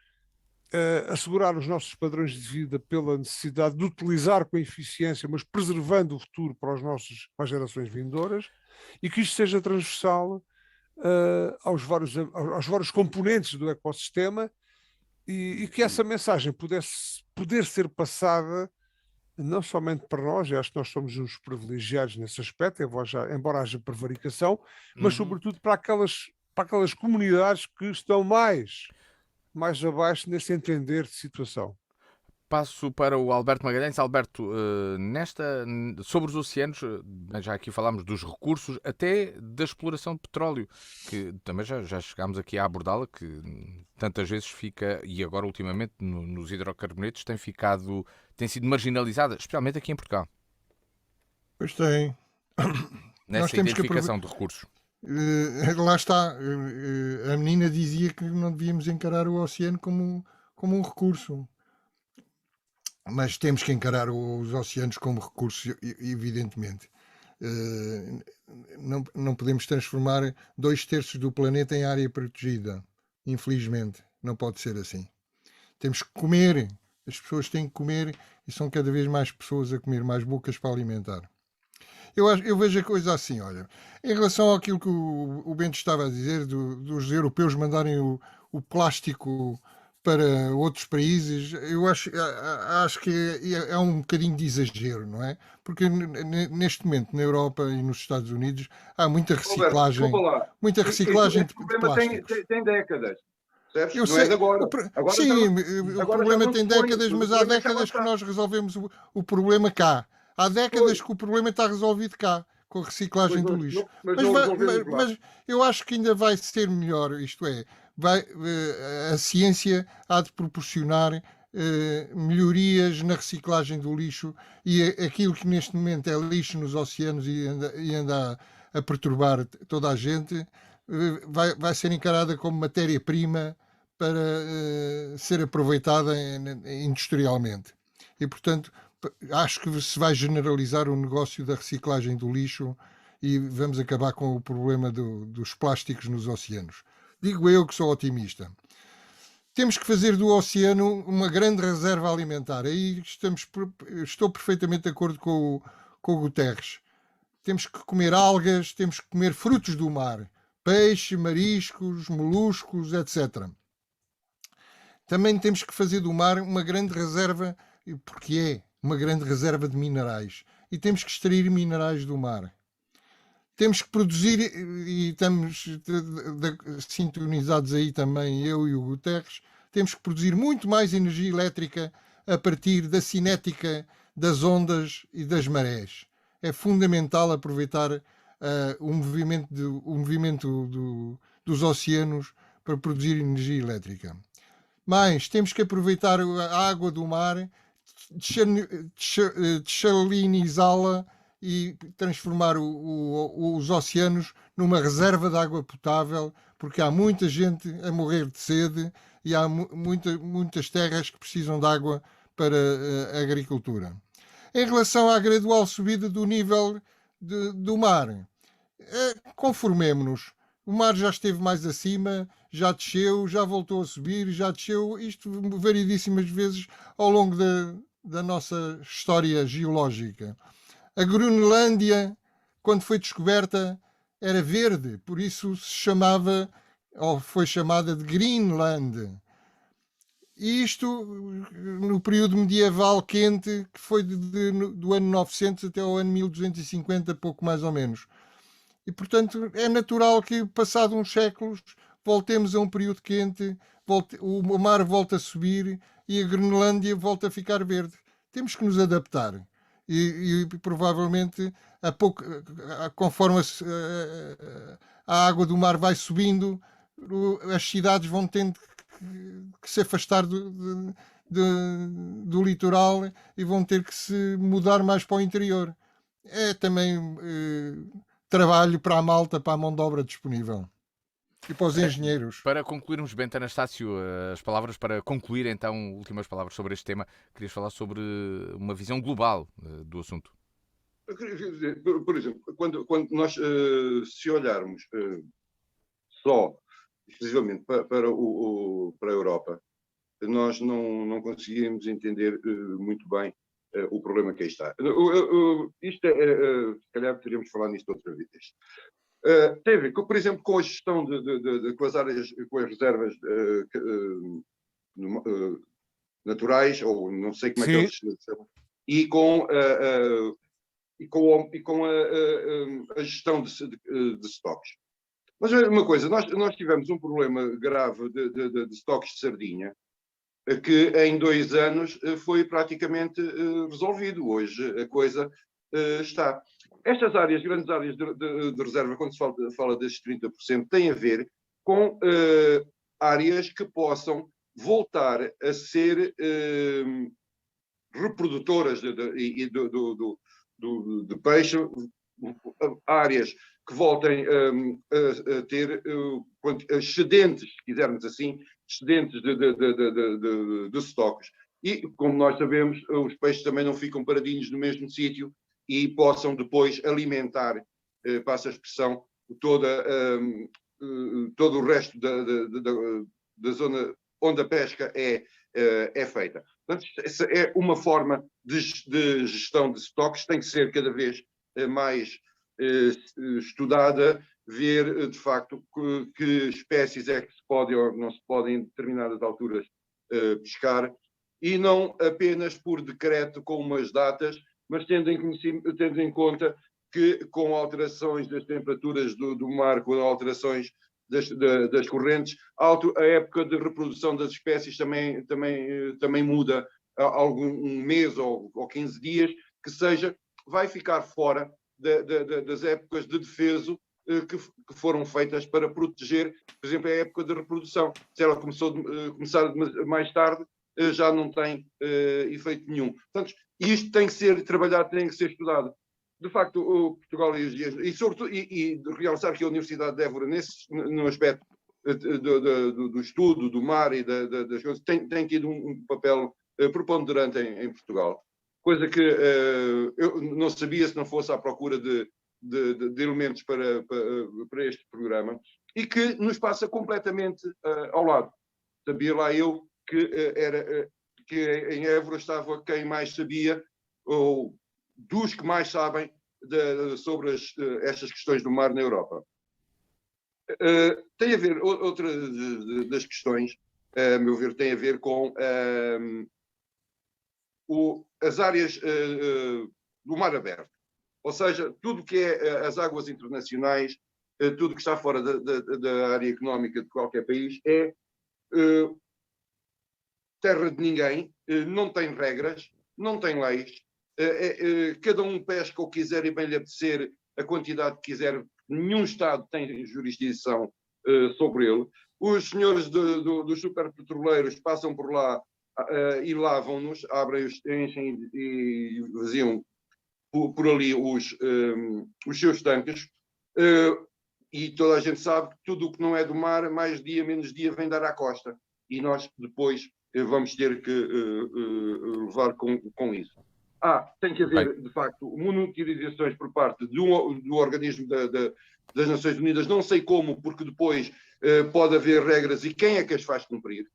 assegurar os nossos padrões de vida pela necessidade de utilizar com eficiência, mas preservando o futuro para as gerações vindouras, e que isto seja transversal aos vários componentes do ecossistema, e que essa mensagem poder ser passada não somente para nós, acho que nós somos uns privilegiados nesse aspecto, embora haja prevaricação, mas sobretudo para aquelas comunidades que estão mais abaixo nesse entender de situação. Passo para o Alberto Magalhães. Alberto, sobre os oceanos, já aqui falámos dos recursos, até da exploração de petróleo, que também já chegámos aqui a abordá-la, que tantas vezes fica, e agora ultimamente nos hidrocarbonetos, tem sido marginalizada, especialmente aqui em Portugal. Pois tem. Nessa identificação de recursos. Lá está. A menina dizia que não devíamos encarar o oceano como um recurso. Mas temos que encarar os oceanos como recurso, evidentemente. Não podemos transformar 2/3 do planeta em área protegida. Infelizmente, não pode ser assim. Temos que comer. As pessoas têm que comer e são cada vez mais pessoas a comer, mais bocas para alimentar. Eu vejo a coisa assim, olha. Em relação àquilo que o Bento estava a dizer, dos europeus mandarem o plástico para outros países, eu acho que é um bocadinho de exagero, não é? Porque neste momento na Europa e nos Estados Unidos há muita reciclagem, de plásticos. Tem décadas. Eu não sei, é de agora. O problema tem décadas, mas há décadas que nós resolvemos o problema cá. Há décadas que o problema está resolvido cá, com a reciclagem do lixo. Mas eu acho que ainda vai ser melhor, isto é, a ciência há de proporcionar melhorias na reciclagem do lixo, e aquilo que neste momento é lixo nos oceanos e anda a perturbar toda a gente, vai ser encarada como matéria-prima para ser aproveitada industrialmente. E, portanto, acho que se vai generalizar o negócio da reciclagem do lixo e vamos acabar com o problema dos plásticos nos oceanos. Digo eu que sou otimista. Temos que fazer do oceano uma grande reserva alimentar. Aí estou perfeitamente de acordo com o Guterres. Temos que comer algas, temos que comer frutos do mar, peixe, mariscos, moluscos, etc. Também temos que fazer do mar uma grande reserva, porque é uma grande reserva de minerais. E temos que extrair minerais do mar. Temos que produzir, e estamos sintonizados aí também, eu e o Guterres, temos que produzir muito mais energia elétrica a partir da cinética das ondas e das marés. É fundamental aproveitar o movimento dos oceanos para produzir energia elétrica. Mas temos que aproveitar a água do mar, desalinizá-la e transformar os oceanos numa reserva de água potável, porque há muita gente a morrer de sede e há muitas terras que precisam de água para a agricultura. Em relação à gradual subida do nível do mar, conformemos-nos. O mar já esteve mais acima, já desceu, já voltou a subir, já desceu, isto variedíssimas vezes ao longo da nossa história geológica. A Groenlândia, quando foi descoberta, era verde, por isso se chamava, ou foi chamada de Greenland. E isto no período medieval quente, que foi do ano 900 até ao ano 1250, pouco mais ou menos. E, portanto, é natural que, passado uns séculos, voltemos a um período quente, o mar volta a subir e a Groenlândia volta a ficar verde. Temos que nos adaptar. E provavelmente, conforme a água do mar vai subindo, as cidades vão tendo que se afastar do litoral e vão ter que se mudar mais para o interior. É também trabalho para a malta, para a mão de obra disponível. E para os engenheiros. Para concluirmos, Bento Anastácio, as palavras para concluir, então, últimas palavras sobre este tema, querias falar sobre uma visão global do assunto. Eu queria dizer, por exemplo, quando nós, se olharmos só, exclusivamente para a Europa, nós não conseguimos entender muito bem o problema que aí está. Isto se calhar teríamos falado nisto outra vez. Tem a ver, por exemplo, com a gestão com as áreas, com as reservas naturais, ou não sei como é que eles chamam, e com a gestão de estoques. Mas uma coisa, nós tivemos um problema grave de estoques de sardinha, que em 2 anos foi praticamente resolvido. Hoje a coisa está. Estas áreas, grandes áreas de reserva, quando se fala destes 30%, têm a ver com áreas que possam voltar a ser reprodutoras de peixe, áreas que voltem a ter excedentes, se quisermos assim, excedentes de estoques. E, como nós sabemos, os peixes também não ficam paradinhos no mesmo sítio e possam depois alimentar, passa a expressão, todo o resto da zona onde a pesca é feita. Portanto, essa é uma forma de gestão de estoques, tem que ser cada vez mais estudada, ver de facto que espécies é que se podem ou não se podem em determinadas alturas pescar, e não apenas por decreto com umas datas, mas tendo em conta que com alterações das temperaturas do mar, com alterações das correntes, a época de reprodução das espécies também muda um mês ou 15 dias, que seja, vai ficar fora das épocas de defeso que foram feitas para proteger, por exemplo, a época de reprodução. Se ela começar mais tarde, já não tem efeito nenhum. Portanto, isto tem que ser trabalhado, tem que ser estudado. De facto, o Portugal e sobretudo, e realçar que a Universidade de Évora, no aspecto do estudo do mar e das coisas, tem tido um papel preponderante em Portugal. Coisa que eu não sabia se não fosse à procura de elementos para este programa, e que nos passa completamente ao lado. Sabia lá eu que em Évora estava quem mais sabia, ou dos que mais sabem sobre estas questões do mar na Europa. Tem a ver, outra das questões, a meu ver, tem a ver com as áreas do mar aberto. Ou seja, tudo que é as águas internacionais, tudo que está fora da área económica de qualquer país, é terra de ninguém, não tem regras, não tem leis, cada um pesca o que quiser e bem lhe apetecer, a quantidade que quiser, nenhum Estado tem jurisdição sobre ele. Os senhores dos superpetroleiros passam por lá e lavam-nos, enchem e vaziam por ali os seus tanques, e toda a gente sabe que tudo o que não é do mar, mais dia, menos dia, vem dar à costa. E nós depois vamos ter que levar com isso. Tem que haver, de facto, monitorizações por parte do organismo das Nações Unidas, não sei como, porque depois pode haver regras e quem é que as faz cumprir?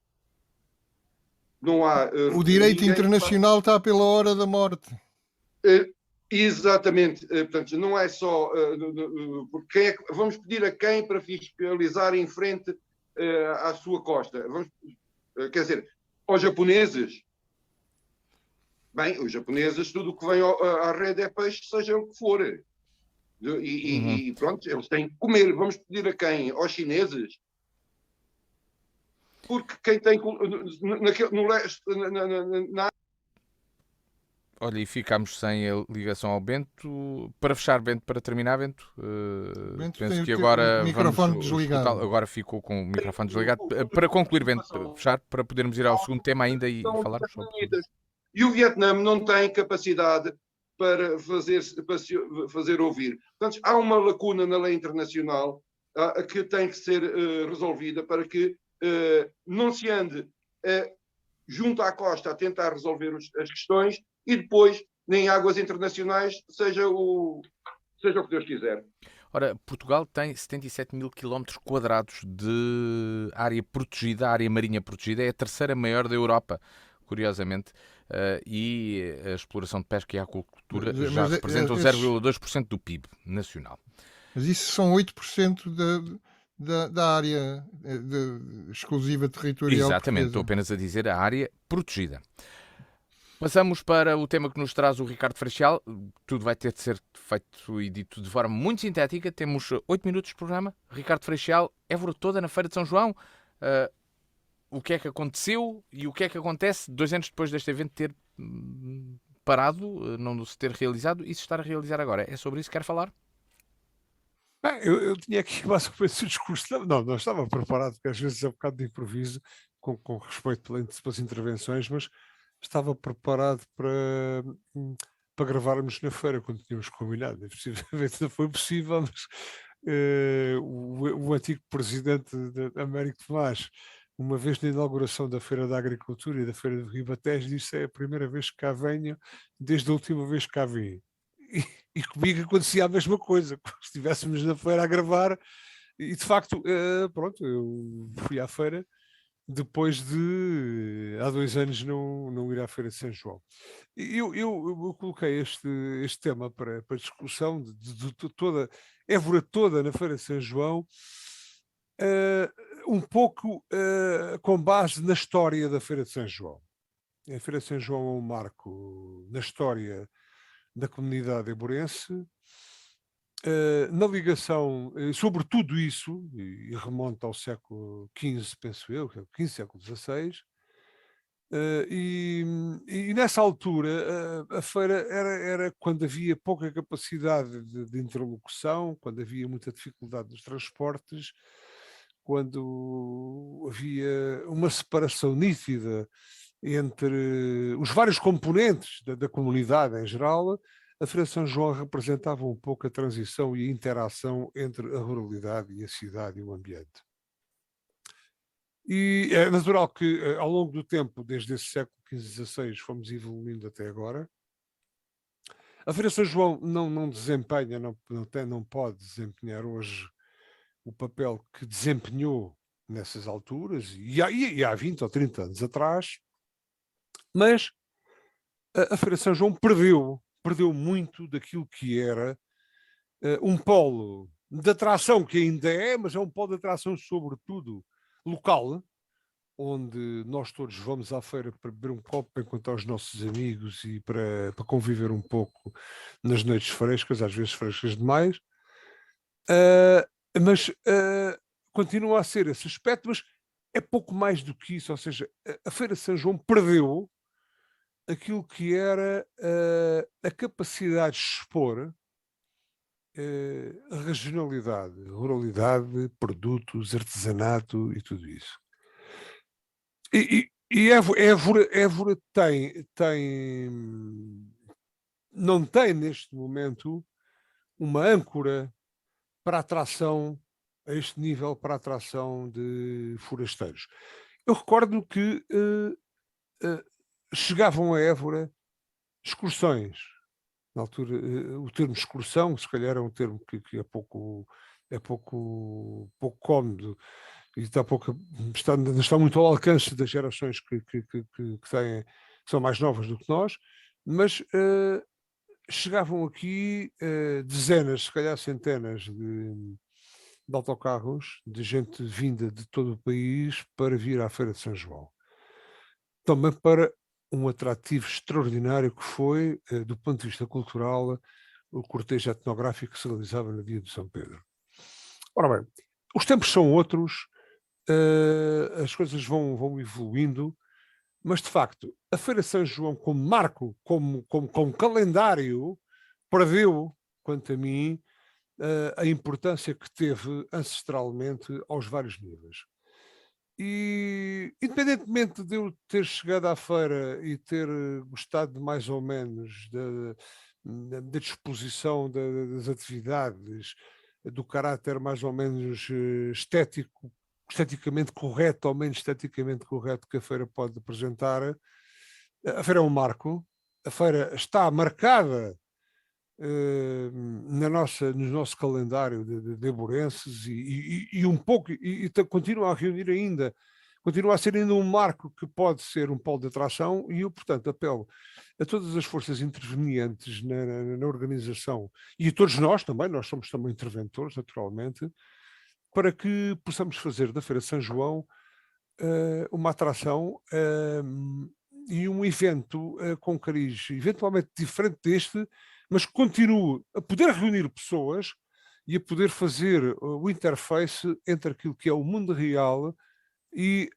Não há... o direito internacional está pela hora da morte. Exatamente. Portanto, não é só... porque vamos pedir a quem para fiscalizar em frente à sua costa? Quer dizer, Aos japoneses. Bem, os japoneses, tudo o que vem à rede é peixe, seja o que for. E pronto, eles têm que comer. Vamos pedir a quem? Aos chineses? Porque quem tem no leste, na Olha, e ficámos sem a ligação ao Bento. Para fechar, Bento, para terminar, Bento, Bento penso tem que o agora microfone vamos desligado. escutá-lo. Agora ficou com o microfone desligado. Para concluir, Bento, para fechar, para podermos ir ao segundo tema ainda e falarmos sobre... E o Vietnã não tem capacidade para fazer ouvir. Portanto, há uma lacuna na lei internacional que tem que ser resolvida para que não se ande junto à costa a tentar resolver as questões e depois, nem águas internacionais, seja o que Deus quiser. Ora, Portugal tem 77 mil quilómetros quadrados de área protegida, área marinha protegida, é a terceira maior da Europa, curiosamente, e a exploração de pesca e a aquacultura já representam 0,2% do PIB nacional. Mas isso são 8% da área exclusiva territorial. Exatamente, estou apenas a dizer a área protegida. Passamos para o tema que nos traz o Ricardo Freixal. Tudo vai ter de ser feito e dito de forma muito sintética. Temos 8 minutos de programa. Ricardo Freixal, Évora toda na Feira de São João. O que é que aconteceu e o que é que acontece 2 anos depois deste evento ter parado, não se ter realizado e se estar a realizar agora? É sobre isso que quero falar? Bem, eu tinha aqui basicamente o discurso. Não estava preparado, porque às vezes é um bocado de improviso, com respeito pelas intervenções, mas estava preparado para gravarmos na feira, quando tínhamos combinado. Efetivamente não foi possível, mas o antigo presidente da Américo Tomás, uma vez na inauguração da Feira da Agricultura e da Feira de Ribatejo, disse: é a primeira vez que cá venho, desde a última vez que cá vim. E comigo acontecia a mesma coisa, como se estivéssemos na feira a gravar, e de facto, pronto, eu fui à feira depois de há 2 anos não ir à Feira de São João. Eu coloquei este tema para discussão de toda Évora toda na Feira de São João, um pouco com base na história da Feira de São João. A Feira de São João é um marco na história da comunidade eborense, na ligação sobre tudo isso, e remonta ao século XV, penso eu, século XVI, e nessa altura a feira era quando havia pouca capacidade de interlocução, quando havia muita dificuldade nos transportes, quando havia uma separação nítida entre os vários componentes da comunidade em geral. A Feira de São João representava um pouco a transição e a interação entre a ruralidade e a cidade e o ambiente. E é natural que, ao longo do tempo, desde esse século XV, XVI, fomos evoluindo até agora. A Feira de São João não desempenha, não pode desempenhar hoje o papel que desempenhou nessas alturas, e há 20 ou 30 anos atrás, mas a Feira de São João perdeu muito daquilo que era um polo de atração, que ainda é, mas é um polo de atração sobretudo local, onde nós todos vamos à feira para beber um copo, para encontrar os nossos amigos e para conviver um pouco nas noites frescas, às vezes frescas demais, mas continua a ser esse aspecto, mas é pouco mais do que isso. Ou seja, a Feira de São João perdeu aquilo que era a capacidade de expor a regionalidade, ruralidade, produtos, artesanato e tudo isso. E Évora não tem neste momento uma âncora para atração, a este nível, para atração de forasteiros. Eu recordo que chegavam a Évora excursões. Na altura, o termo excursão, se calhar é um termo que é pouco cómodo e está muito ao alcance das gerações que são mais novas do que nós, mas chegavam aqui dezenas, se calhar centenas de autocarros, de gente vinda de todo o país para vir à Feira de São João. também para um atrativo extraordinário que foi, do ponto de vista cultural, o cortejo etnográfico que se realizava no dia de São Pedro. Ora bem, os tempos são outros, as coisas vão evoluindo, mas de facto a Feira de São João como marco, como calendário, perdeu, quanto a mim, a importância que teve ancestralmente aos vários níveis. E, independentemente de eu ter chegado à feira e ter gostado mais ou menos da disposição das atividades, do caráter mais ou menos esteticamente correto ou menos esteticamente correto que a feira pode apresentar, a feira é um marco, a feira está marcada no nosso calendário de eburenses e um pouco, e continua a reunir ainda, continua a ser ainda um marco que pode ser um polo de atração, e eu, portanto, apelo a todas as forças intervenientes na organização, e a todos nós também, nós somos também interventores, naturalmente, para que possamos fazer da Feira de São João uma atração e um evento com cariz eventualmente diferente deste, mas continue a poder reunir pessoas e a poder fazer o interface entre aquilo que é o mundo real e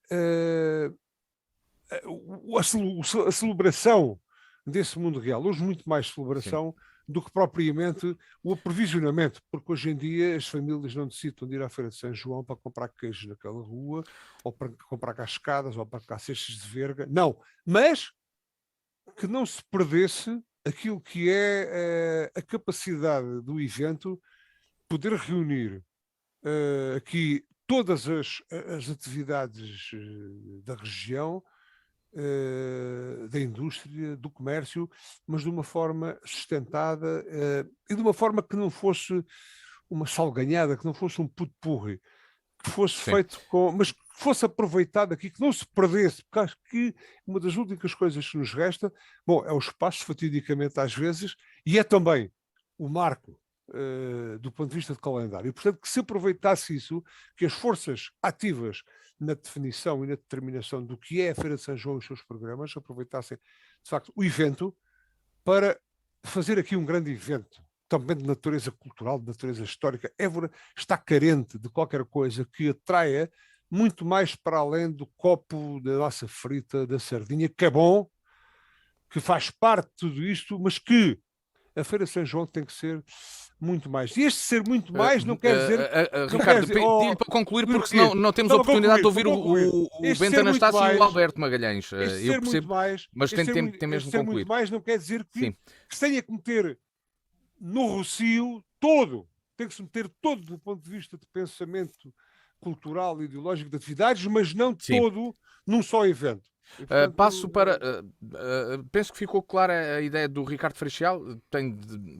a celebração desse mundo real. Hoje muito mais celebração do que propriamente o aprovisionamento, porque hoje em dia as famílias não necessitam de ir à Feira de São João para comprar queijo naquela rua, ou para comprar cascadas, ou para comprar cestas de verga. Não, mas que não se perdesse aquilo que é a capacidade do evento poder reunir aqui todas as atividades da região, da indústria, do comércio, mas de uma forma sustentada e de uma forma que não fosse uma salganhada, que não fosse um put-purri, que fosse feito mas que fosse aproveitado aqui, que não se perdesse, porque acho que uma das únicas coisas que nos resta, bom, é o espaço, fatidicamente às vezes, e é também o marco do ponto de vista de calendário. E, portanto, que se aproveitasse isso, que as forças ativas na definição e na determinação do que é a Feira de São João e os seus programas, aproveitassem, de facto, o evento para fazer aqui um grande evento, também de natureza cultural, de natureza histórica. Évora está carente de qualquer coisa que atraia muito mais para além do copo da massa frita, da sardinha, que é bom, que faz parte de tudo isto, mas que a Feira de São João tem que ser muito mais. E este ser muito mais não quer dizer... Ricardo, pedi-lhe para concluir, porque senão não temos a oportunidade de ouvir o Bento Anastácio e o Alberto Magalhães. Eu percebo, mas tem mesmo de concluir. Muito mais não quer dizer que se tenha que meter no rocio todo, tem que se meter todo do ponto de vista de pensamento cultural e ideológico de atividades, mas não todo num só evento. E, portanto, passo para... penso que ficou clara a ideia do Ricardo Freixal.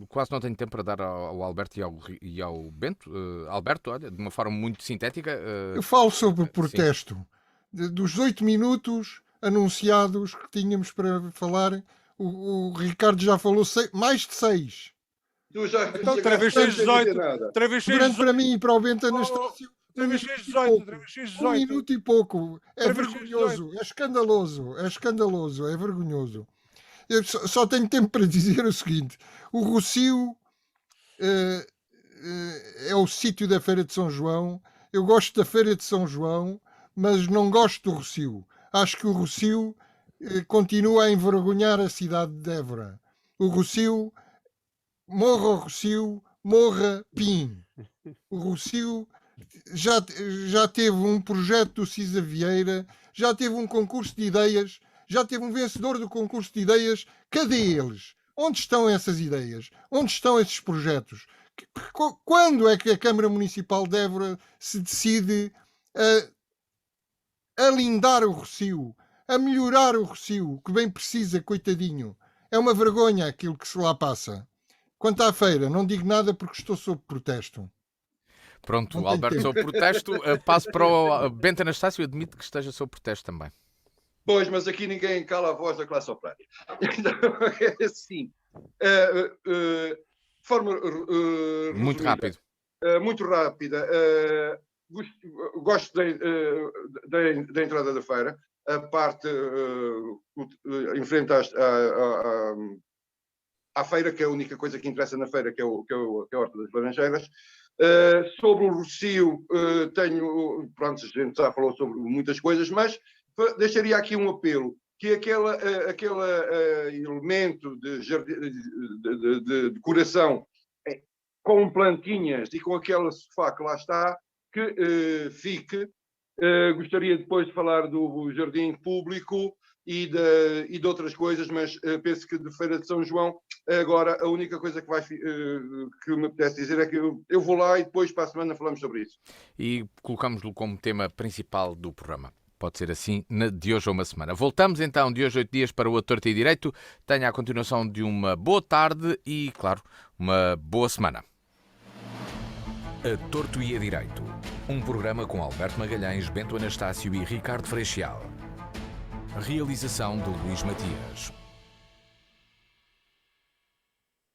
Quase não tenho tempo para dar ao Alberto e ao Bento. Alberto, olha, de uma forma muito sintética. Eu falo sobre o protesto. Dos 8 minutos anunciados que tínhamos para falar, o Ricardo já falou mais de 6. Então, travesseiros 18. Grande para mim e para o Bento Anastácio. 18. 1 minuto e pouco. É vergonhoso, é escandaloso, é vergonhoso. Eu só tenho tempo para dizer o seguinte: o Rossio é o sítio da Feira de São João. Eu gosto da Feira de São João, mas não gosto do Rossio. Acho que o Rossio continua a envergonhar a cidade de Évora. O Rossio, morra o Rossio, morra Pim. O Rossio já teve um projeto do Cisa Vieira, já teve um concurso de ideias, já teve um vencedor do concurso de ideias. Cadê eles? Onde estão essas ideias? Onde estão esses projetos? Quando é que a Câmara Municipal de Évora se decide a lindar o Rossio, a melhorar o Rossio, que bem precisa, coitadinho? É uma vergonha aquilo que se lá passa. Quanto à feira, não digo nada porque estou sob protesto. Pronto, o Alberto sob protesto. Passo para o Bento Anastácio. Admito que esteja sob protesto também. Pois, mas aqui ninguém cala a voz da classe operária. Então, é assim. De forma muito rápido. Muito rápida. Gosto da entrada da feira. a parte em frente à feira, que é a única coisa que interessa na feira, que é a Horta das Laranjeiras. Sobre o Rocio, pronto, a gente já falou sobre muitas coisas, mas deixaria aqui um apelo, que aquele elemento de decoração com plantinhas e com aquele sofá que lá está, que fique. Gostaria depois de falar do jardim público e de outras coisas, mas penso que de Feira de São João, agora a única coisa que me apetece dizer é que eu vou lá e depois para a semana falamos sobre isso. E colocamos-lo como tema principal do programa. Pode ser assim, de hoje a uma semana. Voltamos então de hoje a 8 dias para o A Torto e Direito. Tenha a continuação de uma boa tarde e, claro, uma boa semana. A Torto e a Direito. Um programa com Alberto Magalhães, Bento Anastácio e Ricardo Freixial. Realização de Luís Matias.